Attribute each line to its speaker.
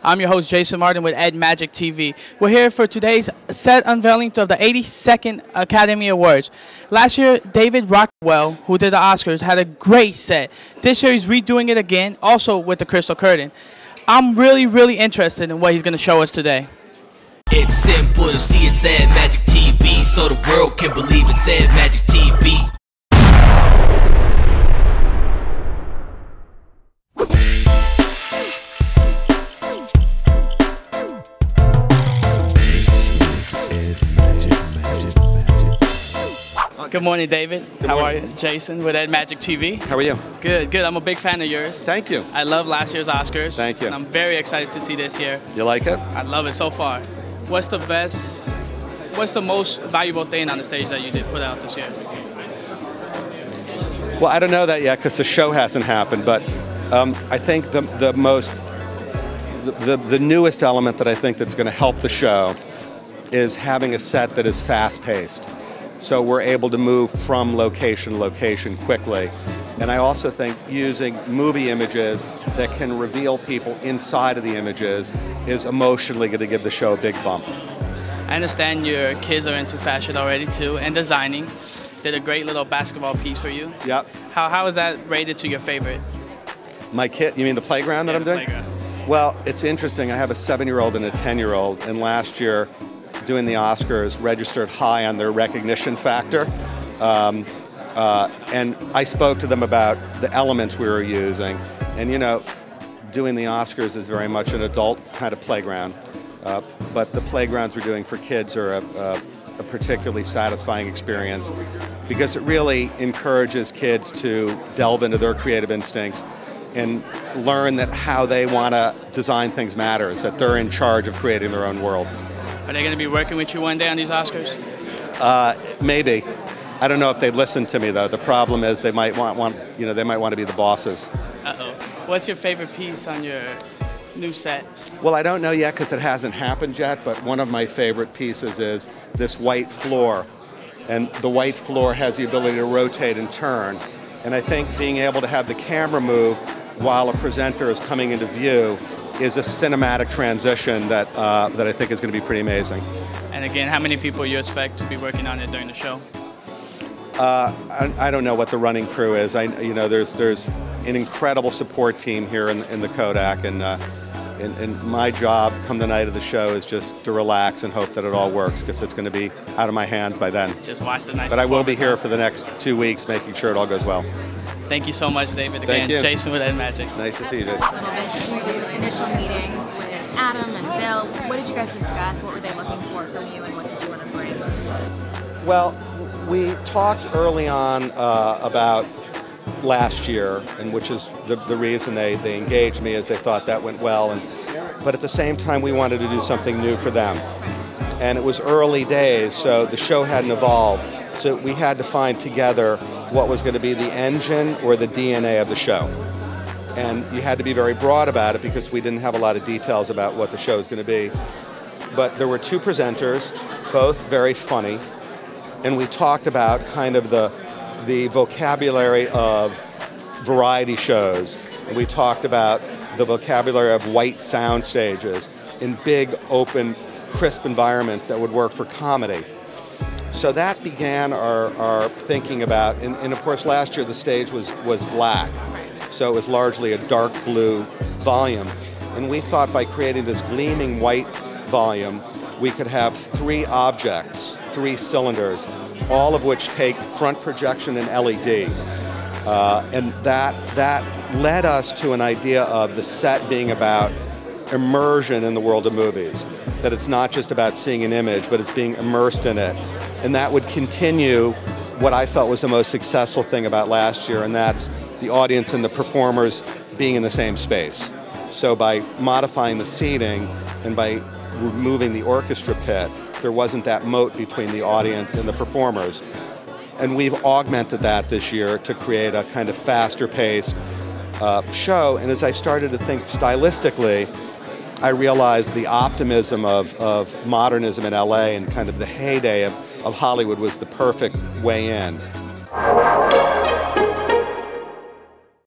Speaker 1: I'm your host, Jason Martin with Ed Magic TV. We're here for today's set unveiling of the 82nd Academy Awards. Last year, David Rockwell, who did the Oscars, had a great set. This year, he's redoing it again, also with the Crystal Curtain. I'm really interested in what he's going to show us today.
Speaker 2: It's simple to see, it's Ed Magic TV, so the world can believe it's Ed Magic TV.
Speaker 1: Good morning, David. How are you? Jason with Ed Magic TV.
Speaker 3: How are you?
Speaker 1: Good. I'm a big fan of yours.
Speaker 3: Thank you.
Speaker 1: I love last year's Oscars.
Speaker 3: Thank you.
Speaker 1: And I'm very excited to see this year.
Speaker 3: You like it?
Speaker 1: I love it so far. What's the most valuable thing on the stage that you did put out this year?
Speaker 3: Well, I don't know that yet because the show hasn't happened, but I think the newest element that I think that's going to help the show is having a set that is fast-paced. So we're able to move from location to location quickly. And I also think using movie images that can reveal people inside of the images is emotionally going to give the show a big bump.
Speaker 1: I understand your kids are into fashion already too, and designing. Did a great little basketball piece for you.
Speaker 3: Yep.
Speaker 1: How is that rated to your favorite?
Speaker 3: My kid, you mean the playground that I'm doing?
Speaker 1: Playground.
Speaker 3: Well, it's interesting. I have a 7-year-old and a 10-year-old, and last year, doing the Oscars, registered high on their recognition factor. And I spoke to them about the elements we were using. And you know, doing the Oscars is very much an adult kind of playground. But the playgrounds we're doing for kids are a particularly satisfying experience because it really encourages kids to delve into their creative instincts and learn that how they want to design things matters, that they're in charge of creating their own world.
Speaker 1: Are they going to be working with you one day on these Oscars?
Speaker 3: Maybe. I don't know if they'd listen to me though. The problem is they might want to be the bosses.
Speaker 1: Uh-oh. What's your favorite piece on your new set?
Speaker 3: Well, I don't know yet because it hasn't happened yet, but one of my favorite pieces is this white floor. And the white floor has the ability to rotate and turn. And I think being able to have the camera move while a presenter is coming into view is a cinematic transition that I think is going to be pretty amazing.
Speaker 1: And again, how many people you expect to be working on it during the show?
Speaker 3: I don't know what the running crew is. There's an incredible support team here in the Kodak, and my job come the night of the show is just to relax and hope that it all works because it's going to be out of my hands by then.
Speaker 1: Just watch the night.
Speaker 3: But I will be here for the next 2 weeks making sure it all goes well.
Speaker 1: Thank you so much, David. Again,
Speaker 3: Thank you.
Speaker 1: Jason with Ed Magic.
Speaker 3: Nice to see you, Jay.
Speaker 4: Initial meetings with Adam and Bill. What did you guys discuss? What were they looking for from you, and what did you want to bring?
Speaker 3: Well, we talked early on about last year, and which is the reason they engaged me, is they thought that went well. But at the same time, we wanted to do something new for them. And it was early days, so the show hadn't evolved. So we had to find together what was going to be the engine or the DNA of the show. And you had to be very broad about it because we didn't have a lot of details about what the show was going to be. But there were 2 presenters, both very funny, and we talked about kind of the vocabulary of variety shows. And we talked about the vocabulary of white sound stages in big, open, crisp environments that would work for comedy. So that began our thinking about, and of course last year the stage was black, so it was largely a dark blue volume. And we thought by creating this gleaming white volume, we could have 3 objects, 3 cylinders, all of which take front projection and LED. And that led us to an idea of the set being about immersion in the world of movies, that it's not just about seeing an image, but it's being immersed in it. And that would continue what I felt was the most successful thing about last year, and that's the audience and the performers being in the same space. So by modifying the seating and by removing the orchestra pit, there wasn't that moat between the audience and the performers. And we've augmented that this year to create a kind of faster paced show. And as I started to think stylistically, I realized the optimism of modernism in LA and kind of the heyday of Hollywood was the perfect way in.